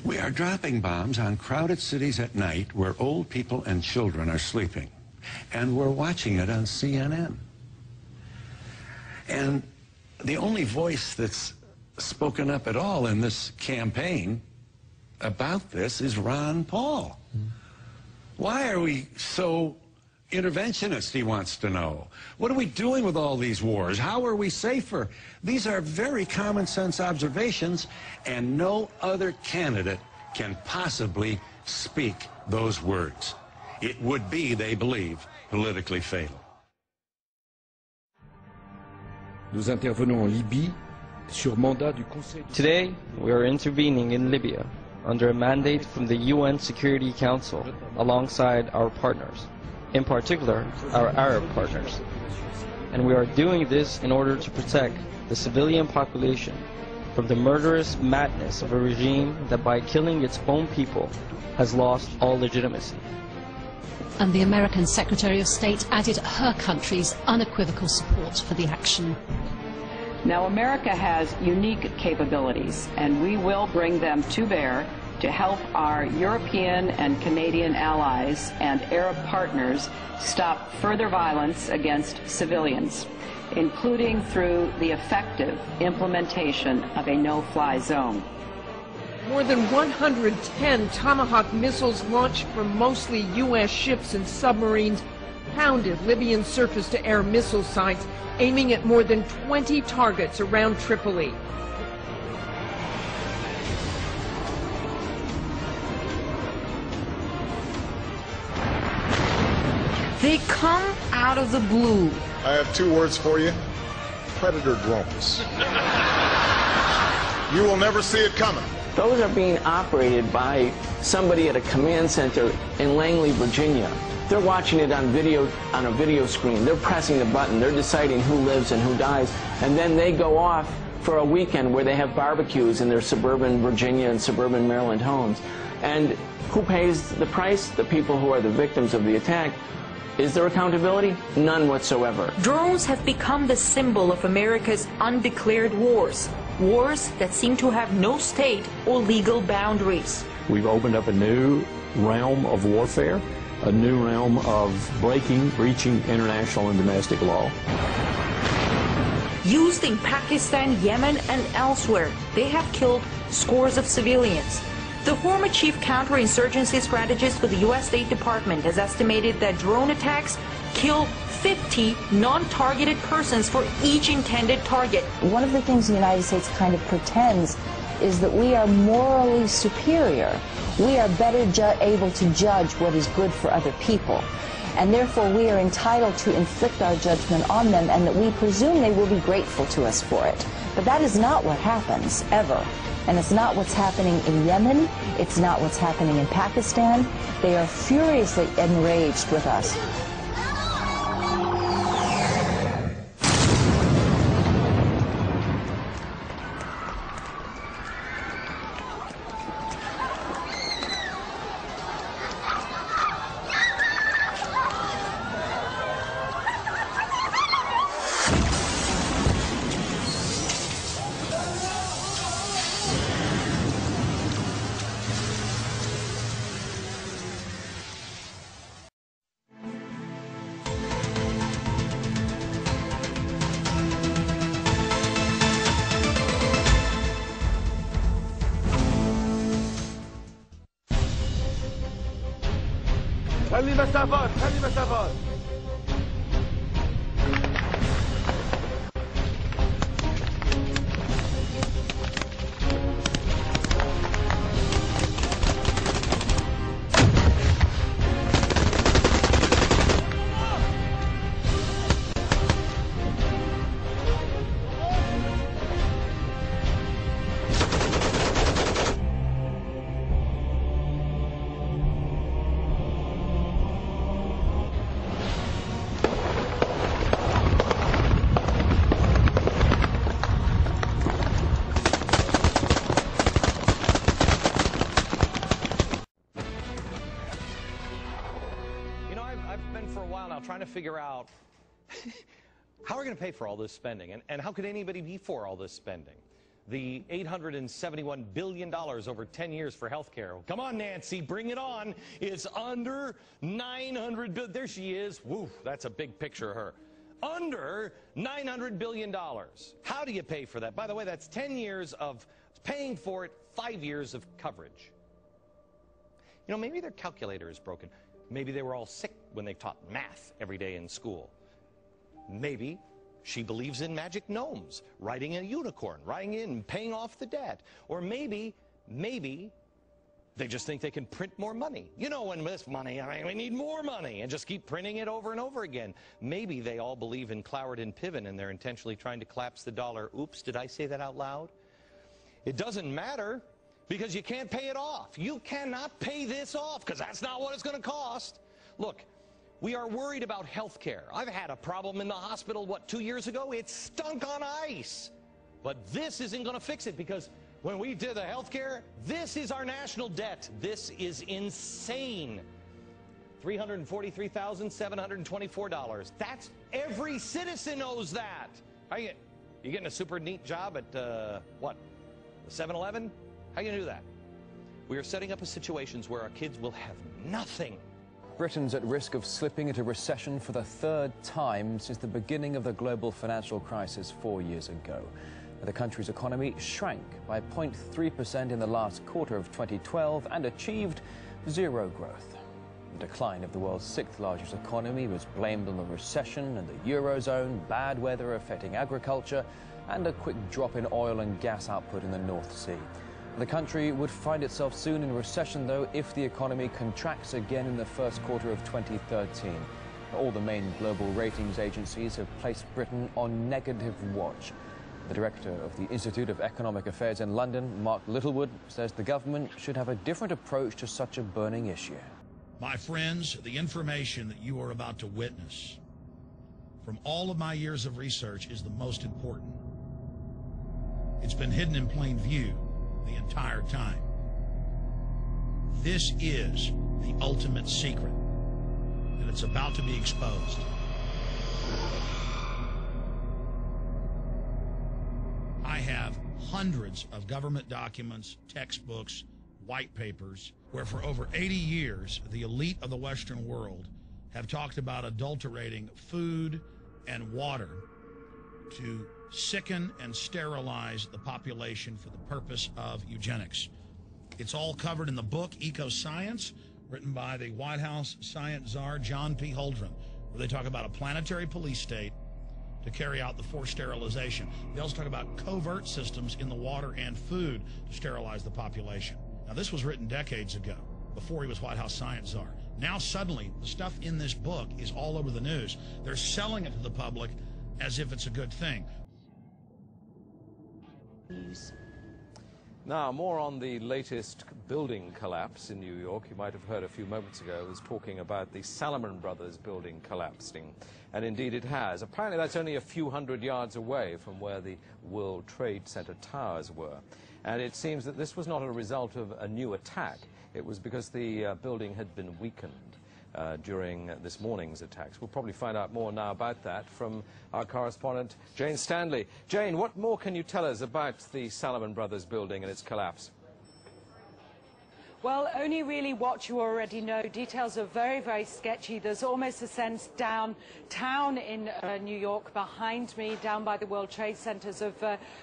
We are dropping bombs on crowded cities at night where old people and children are sleeping. And we're watching it on CNN. And the only voice that's spoken up at all in this campaign about this is Ron Paul. Why are we so interventionist, he wants to know? What are we doing with all these wars? How are we safer? These are very common sense observations, and no other candidate can possibly speak those words. It would be, they believe, politically fatal. Nous intervenons en Libye sur mandat du Conseil. Today, we are intervening in Libya under a mandate from the UN Security Council alongside our partners, in particular our Arab partners. And we are doing this in order to protect the civilian population from the murderous madness of a regime that by killing its own people has lost all legitimacy. And the American Secretary of State added her country's unequivocal support for the action. Now, America has unique capabilities, and we will bring them to bear to help our European and Canadian allies and Arab partners stop further violence against civilians, including through the effective implementation of a no-fly zone. More than 110 Tomahawk missiles launched from mostly U.S. ships and submarines pounded Libyan surface-to-air missile sites, aiming at more than 20 targets around Tripoli. They come out of the blue. I have two words for you: predator drones. You will never see it coming. Those are being operated by somebody at a command center in Langley, Virginia. They're watching it on a video screen. They're pressing the button. They're deciding who lives and who dies. And then they go off for a weekend where they have barbecues in their suburban Virginia and suburban Maryland homes. And who pays the price? The people who are the victims of the attack. Is there accountability? None whatsoever. Drones have become the symbol of America's undeclared wars. Wars that seem to have no state or legal boundaries. We've opened up a new realm of warfare, a new realm of breaching international and domestic law. Used in Pakistan, Yemen, and elsewhere, they have killed scores of civilians. The former chief counterinsurgency strategist for the U.S. State Department has estimated that drone attacks kill 50 non-targeted persons for each intended target. One of the things the United States kind of pretends is that we are morally superior. We are better able to judge what is good for other people. And therefore we are entitled to inflict our judgment on them, and that we presume they will be grateful to us for it. But that is not what happens, ever. And it's not what's happening in Yemen. It's not what's happening in Pakistan. They are furiously enraged with us. خلي مسافات خلي مسافات. Trying to figure out how we're going to pay for all this spending, and how could anybody be for all this spending? the $871 billion over 10 years for health care. Come on, Nancy, bring it on. It's under $900 billion. There she is. Woo, that's a big picture of her. Under $900 billion. How do you pay for that? By the way, that's 10 years of paying for it, 5 years of coverage. You know, maybe their calculator is broken. Maybe they were all sick when they taught math every day in school. Maybe she believes in magic gnomes, riding a unicorn, riding in, paying off the debt. Or maybe they just think they can print more money. You know, when this money, I mean, we need more money, and just keep printing it over and over again. Maybe they all believe in Cloward and Piven, and they're intentionally trying to collapse the dollar. Oops, did I say that out loud? It doesn't matter, because you can't pay it off. You cannot pay this off, because that's not what it's going to cost. Look, we are worried about health care. I've had a problem in the hospital, what, 2 years ago? It stunk on ice. But this isn't going to fix it, because when we did the health care, this is our national debt. This is insane. $343,724. That's every citizen owes that. You getting a super neat job at, what, the 7-Eleven? How are you going to do that? We are setting up a situation where our kids will have nothing. Britain's at risk of slipping into recession for the third time since the beginning of the global financial crisis 4 years ago. The country's economy shrank by 0.3% in the last quarter of 2012 and achieved zero growth. The decline of the world's sixth largest economy was blamed on the recession and the Eurozone, bad weather affecting agriculture, and a quick drop in oil and gas output in the North Sea. The country would find itself soon in recession, though, if the economy contracts again in the first quarter of 2013. All the main global ratings agencies have placed Britain on negative watch. The director of the Institute of Economic Affairs in London, Mark Littlewood, says the government should have a different approach to such a burning issue. My friends, the information that you are about to witness from all of my years of research is the most important. It's been hidden in plain view the entire time. This is the ultimate secret, and it's about to be exposed. I have hundreds of government documents, textbooks, white papers, where for over 80 years, the elite of the Western world have talked about adulterating food and water to sicken and sterilize the population for the purpose of eugenics. It's all covered in the book Eco-Science, written by the White House science czar John P. Holdren, where they talk about a planetary police state to carry out the forced sterilization. They also talk about covert systems in the water and food to sterilize the population. Now, this was written decades ago, before he was White House science czar. Now, suddenly, the stuff in this book is all over the news. They're selling it to the public as if it's a good thing. Now, more on the latest building collapse in New York. You might have heard a few moments ago, I was talking about the Salomon Brothers building collapsing. And indeed it has. Apparently that's only a few hundred yards away from where the World Trade Center towers were. And it seems that this was not a result of a new attack. It was because the building had been weakened during this morning's attacks. We'll probably find out more now about that from our correspondent, Jane Stanley. Jane, what more can you tell us about the Salomon Brothers building and its collapse? Well, only really what you already know. Details are very, very sketchy. There's almost a sense downtown in New York behind me, down by the World Trade Centers, of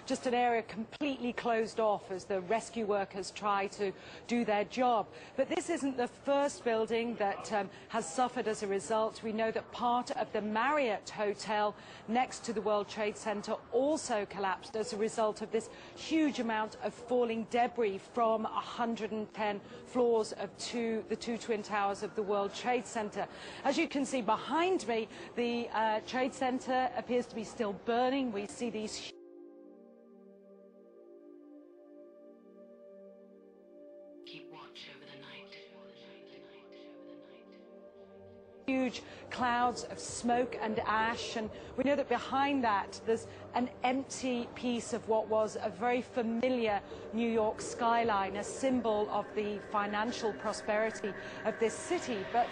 just an area completely closed off as the rescue workers try to do their job. But this isn't the first building that has suffered as a result. We know that part of the Marriott Hotel next to the World Trade Center also collapsed as a result of this huge amount of falling debris from 110 floors of the two twin towers of the World Trade Center. As you can see behind me, the Trade Center appears to be still burning. We see these huge clouds of smoke and ash, and we know that behind that there's an empty piece of what was a very familiar New York skyline, a symbol of the financial prosperity of this city, but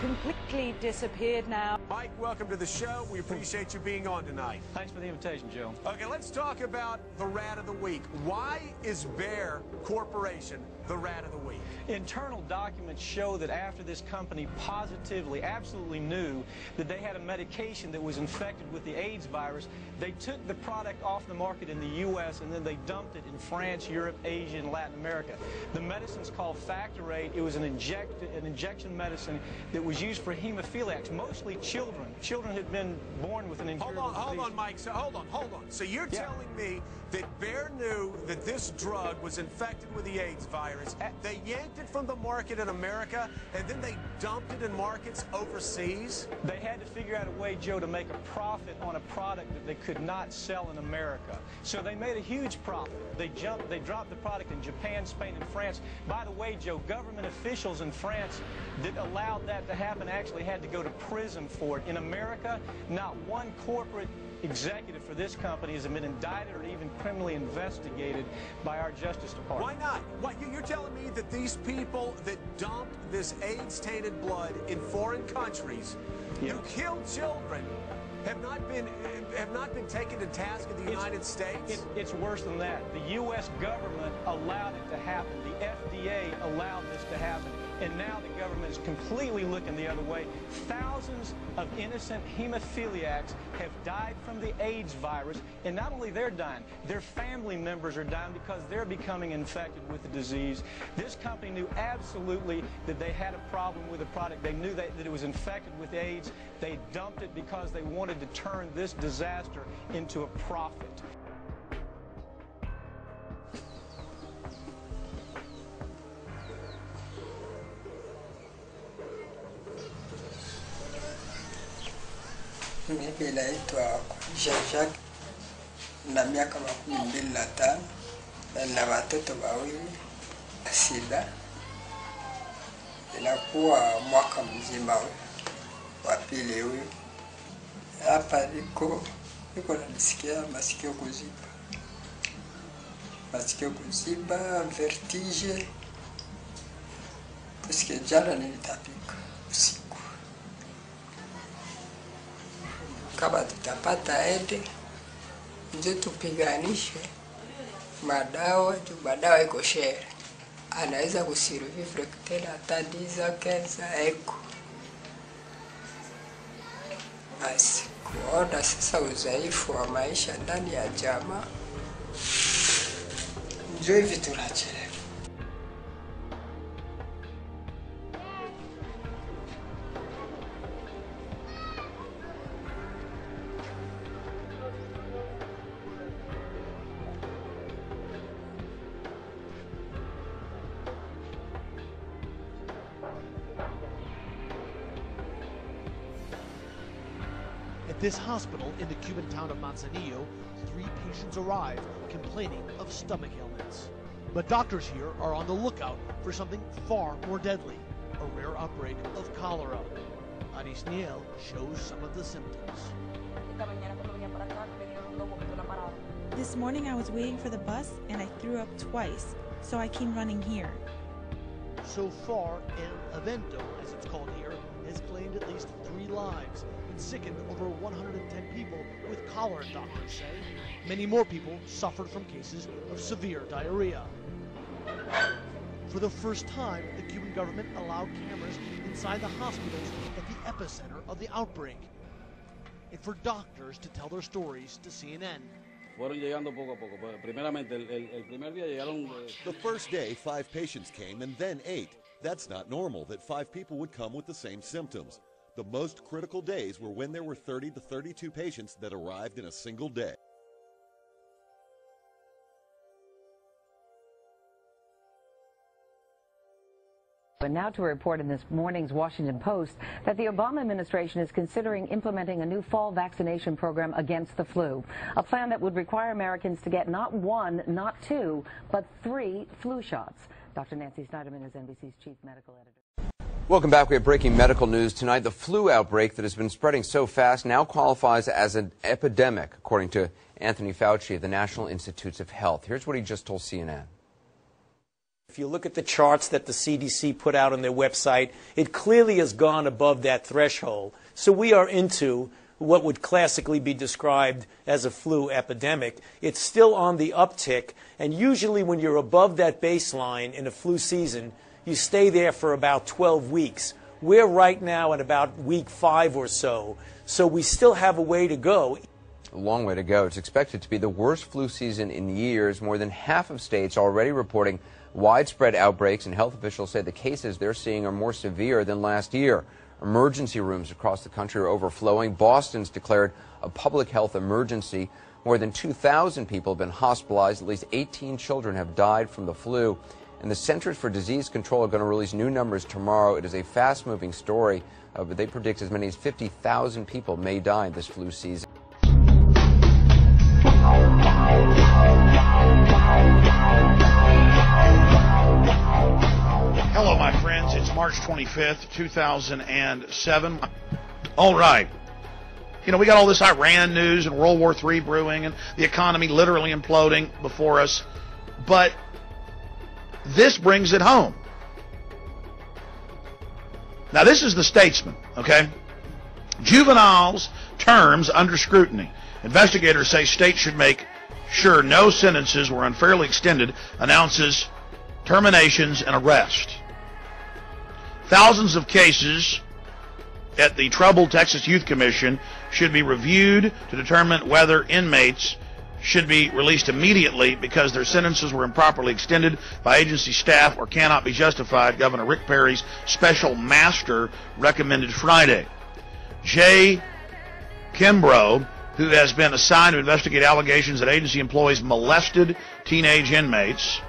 completely disappeared now. Mike, welcome to the show. We appreciate you being on tonight. Thanks for the invitation, Joe. Okay, let's talk about the rat of the week. Why is Bayer Corporation the rat of the week? Internal documents show that after this company positively, absolutely knew that they had a medication that was infected with the AIDS virus, they took the product off the market in the U.S. and then they dumped it in France, Europe, Asia, and Latin America. The medicine's called Factorate. It was an injection medicine that was used for hemophiliacs, mostly children. Children had been born with an incurable disease. Hold on, Mike. So hold on. So you're telling me that Bayer knew that this drug was infected with the AIDS virus. They yanked it from the market in America, and then they dumped it in markets overseas? They had to figure out a way, Joe, to make a profit on a product that they could not sell in America. So they made a huge profit. They dropped the product in Japan, Spain, and France. By the way, Joe, government officials in France that allowed that to happen actually had to go to prison for it. In America, not one corporate executive for this company has been indicted or even criminally investigated by our Justice Department. Why not? What, you're telling me that these people that dumped this AIDS-tainted blood in foreign countries, who killed children, have not been taken to task in the United States? It's worse than that. The U.S. government allowed it to happen. The FDA allowed this to happen. And now the government is completely looking the other way. Thousands of innocent hemophiliacs have died from the AIDS virus, and not only they're dying, their family members are dying because they're becoming infected with the disease. This company knew absolutely that they had a problem with the product. They knew that it was infected with AIDS. They dumped it because they wanted to turn this disaster into a profit. Mimi naitwa Jacques na miaka 25 na watoto wawili sida. Inakuwa mwaka mzima wa pili huyu. Hapa niko nasikia masikio kuziba, vertige. Kusikia jana nilitapika usiku. Kama tutapata ede, ndio tupiganishe madawa, juu madawa iko shere. Anaweza kusurvive tena hata 10 15 eko. Basi, kuona sasa udhaifu wa maisha ndani ya jamaa, ndio hivi tunachelewa. At this hospital in the Cuban town of Manzanillo, 3 patients arrived complaining of stomach ailments. But doctors here are on the lookout for something far more deadly, a rare outbreak of cholera. Haslinger shows some of the symptoms. This morning I was waiting for the bus and I threw up twice, so I came running here. So far, El Evento, as it's called here, has claimed at least 3 lives and sickened over 110 people with cholera, doctors say. Many more people suffered from cases of severe diarrhea. For the first time, the Cuban government allowed cameras inside the hospitals at the epicenter of the outbreak, and for doctors to tell their stories to CNN. The first day, 5 patients came and then 8. That's not normal that 5 people would come with the same symptoms. The most critical days were when there were 30 to 32 patients that arrived in a single day. And now to report in this morning's Washington Post that the Obama administration is considering implementing a new fall vaccination program against the flu, a plan that would require Americans to get not 1, not 2, but 3 flu shots. Dr. Nancy Snyderman is NBC's chief medical editor. Welcome back. We have breaking medical news tonight. The flu outbreak that has been spreading so fast now qualifies as an epidemic, according to Anthony Fauci of the National Institutes of Health. Here's what he just told CNN. If you look at the charts that the CDC put out on their website, it clearly has gone above that threshold. So we are into what would classically be described as a flu epidemic. It's still on the uptick, and usually when you're above that baseline in a flu season, you stay there for about 12 weeks. We're right now at about week 5 or so, so we still have a way to go. A long way to go. It's expected to be the worst flu season in years. More than half of states already reporting widespread outbreaks, and health officials say the cases they're seeing are more severe than last year. Emergency rooms across the country are overflowing. Boston's declared a public health emergency. More than 2,000 people have been hospitalized. At least 18 children have died from the flu. And the Centers for Disease Control are going to release new numbers tomorrow. It is a fast-moving story, but they predict as many as 50,000 people may die this flu season. Hello, my friends. It's March 25th, 2007. All right. You know, we got all this Iran news and World War III brewing and the economy literally imploding before us. But this brings it home. Now, this is the Statesman, okay? Juveniles' terms under scrutiny. Investigators say states should make sure no sentences were unfairly extended, announces terminations and arrest. Thousands of cases at the troubled Texas Youth Commission should be reviewed to determine whether inmates should be released immediately because their sentences were improperly extended by agency staff or cannot be justified, Governor Rick Perry's special master recommended Friday. Jay Kimbrough, who has been assigned to investigate allegations that agency employees molested teenage inmates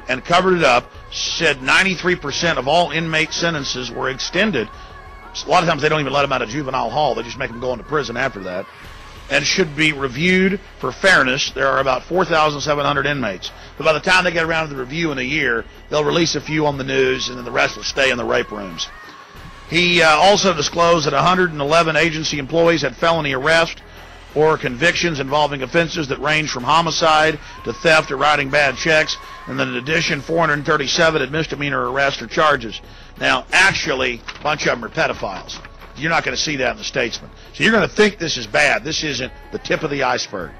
and covered it up, said 93% of all inmate sentences were extended. A lot of times they don't even let them out of juvenile hall. They just make them go into prison after that. And should be reviewed for fairness. There are about 4,700 inmates. But by the time they get around to the review in a year, they'll release a few on the news, and then the rest will stay in the rape rooms. He also disclosed that 111 agency employees had felony arrest or convictions involving offenses that range from homicide to theft or writing bad checks, and then in addition, 437 had misdemeanor arrests or charges. Now, actually, a bunch of them are pedophiles. You're not going to see that in the Statesman. So you're going to think this is bad. This isn't the tip of the iceberg.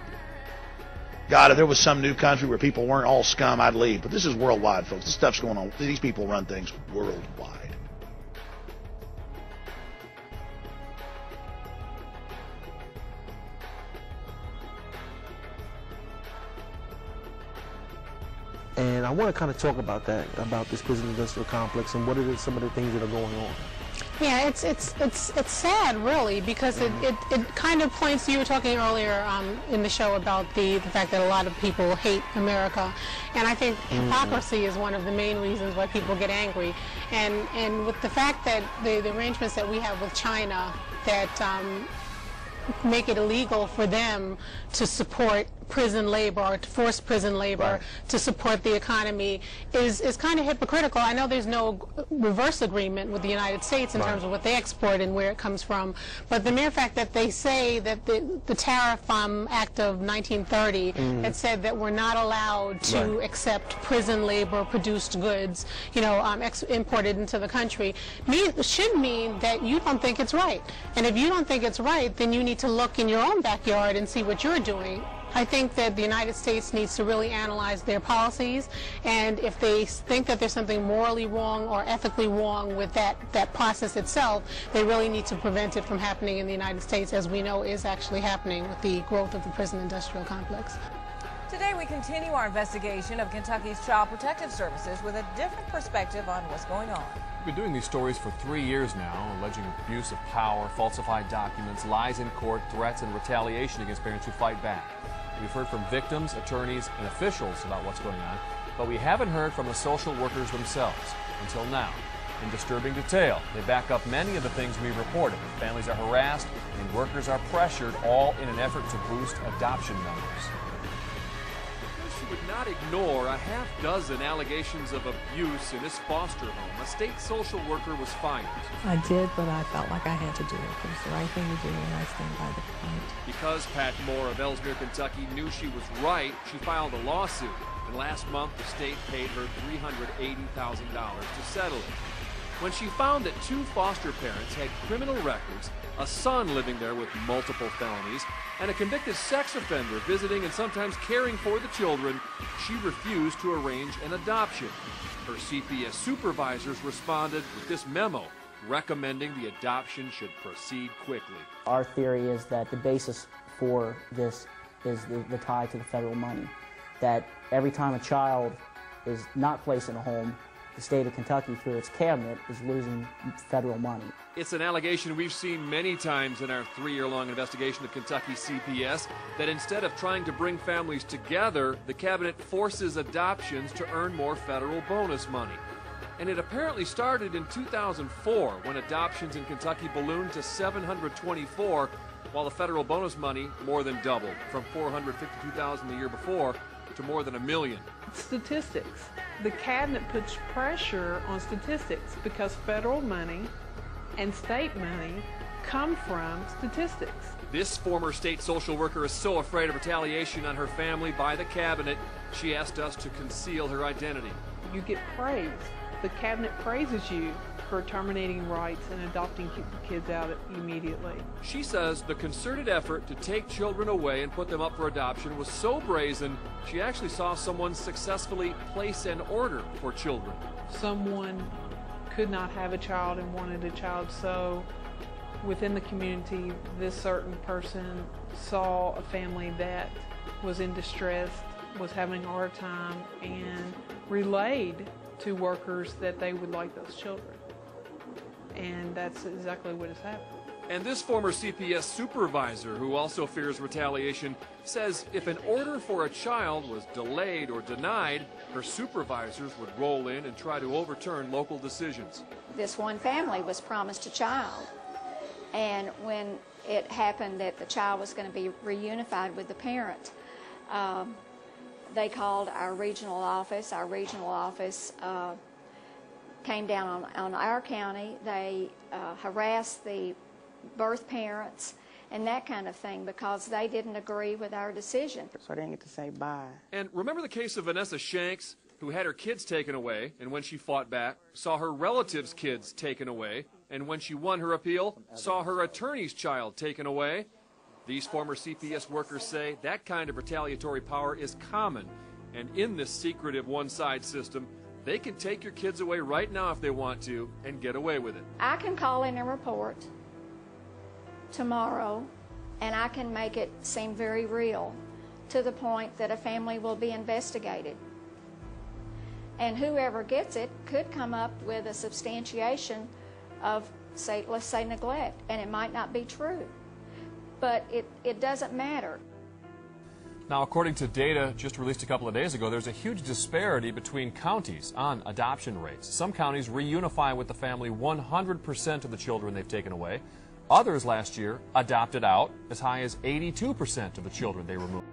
God, if there was some new country where people weren't all scum, I'd leave. But this is worldwide, folks. This stuff's going on. These people run things worldwide. And I want to kind of talk about that, about this prison industrial complex and what it is, some of the things that are going on. Yeah, it's sad, really, because it kind of points. You were talking earlier in the show about the fact that a lot of people hate America, and I think hypocrisy is one of the main reasons why people get angry. And with the fact that the arrangements that we have with China that make it illegal for them to support prison labor or to force prison labor to support the economy is kind of hypocritical. I know there's no reverse agreement with the United States in terms of what they export and where it comes from, but the mere fact that they say that the Tariff Act of 1930 had said that we're not allowed to accept prison labor produced goods, you know, imported into the country, should mean that you don't think it's right. And if you don't think it's right, then you need to look in your own backyard and see what you're doing. I think that the United States needs to really analyze their policies, and if they think that there's something morally wrong or ethically wrong with that process itself, they really need to prevent it from happening in the United States, as we know is actually happening with the growth of the prison industrial complex. Today we continue our investigation of Kentucky's Child Protective Services with a different perspective on what's going on. We've been doing these stories for 3 years now, alleging abuse of power, falsified documents, lies in court, threats, and retaliation against parents who fight back. We've heard from victims, attorneys, and officials about what's going on, but we haven't heard from the social workers themselves until now. In disturbing detail, they back up many of the things we reported. Families are harassed and workers are pressured, all in an effort to boost adoption numbers. could not ignore a half-dozen allegations of abuse in his foster home. A state social worker was fired. I did, but I felt like I had to do it. It was the right thing to do, and I stand by the complaint. Because Pat Moore of Ellesmere, Kentucky knew she was right, she filed a lawsuit. And last month, the state paid her $380,000 to settle it. When she found that 2 foster parents had criminal records, a son living there with multiple felonies, and a convicted sex offender visiting and sometimes caring for the children, she refused to arrange an adoption. Her CPS supervisors responded with this memo recommending the adoption should proceed quickly. Our theory is that the basis for this is the tie to the federal money. That every time a child is not placed in a home, the state of Kentucky, through its cabinet, is losing federal money. It's an allegation we've seen many times in our 3-year-long investigation of Kentucky CPS, that instead of trying to bring families together, the cabinet forces adoptions to earn more federal bonus money. And it apparently started in 2004, when adoptions in Kentucky ballooned to 724, while the federal bonus money more than doubled, from $452,000 the year before to more than $1 million. Statistics. The cabinet puts pressure on statistics because federal money and state money come from statistics. This former state social worker is so afraid of retaliation on her family by the cabinet, she asked us to conceal her identity. You get praise. The cabinet praises you for terminating rights and adopting kids out immediately. She says the concerted effort to take children away and put them up for adoption was so brazen, she actually saw someone successfully place an order for children. Someone could not have a child and wanted a child, so within the community, this certain person saw a family that was in distress, was having a hard time, and relayed to workers that they would like those children. And that's exactly what has happened. And this former CPS supervisor, who also fears retaliation, says if an order for a child was delayed or denied, her supervisors would roll in and try to overturn local decisions. This one family was promised a child, and when it happened that the child was going to be reunified with the parent, they called our regional office. Our regional office came down on our county. They harassed the birth parents and that kind of thing because they didn't agree with our decision. So I didn't get to say bye. And remember the case of Vanessa Shanks, who had her kids taken away, and when she fought back, saw her relatives' kids taken away, and when she won her appeal, saw her attorney's child taken away? These former CPS workers say that kind of retaliatory power is common, and in this secretive one-side system, they can take your kids away right now if they want to and get away with it. I can call in a report tomorrow, and I can make it seem very real to the point that a family will be investigated. And whoever gets it could come up with a substantiation of, say, let's say neglect, and it might not be true. But it doesn't matter. Now, according to data just released a couple of days ago, there's a huge disparity between counties on adoption rates. Some counties reunify with the family 100% of the children they've taken away. Others last year adopted out as high as 82% of the children they removed.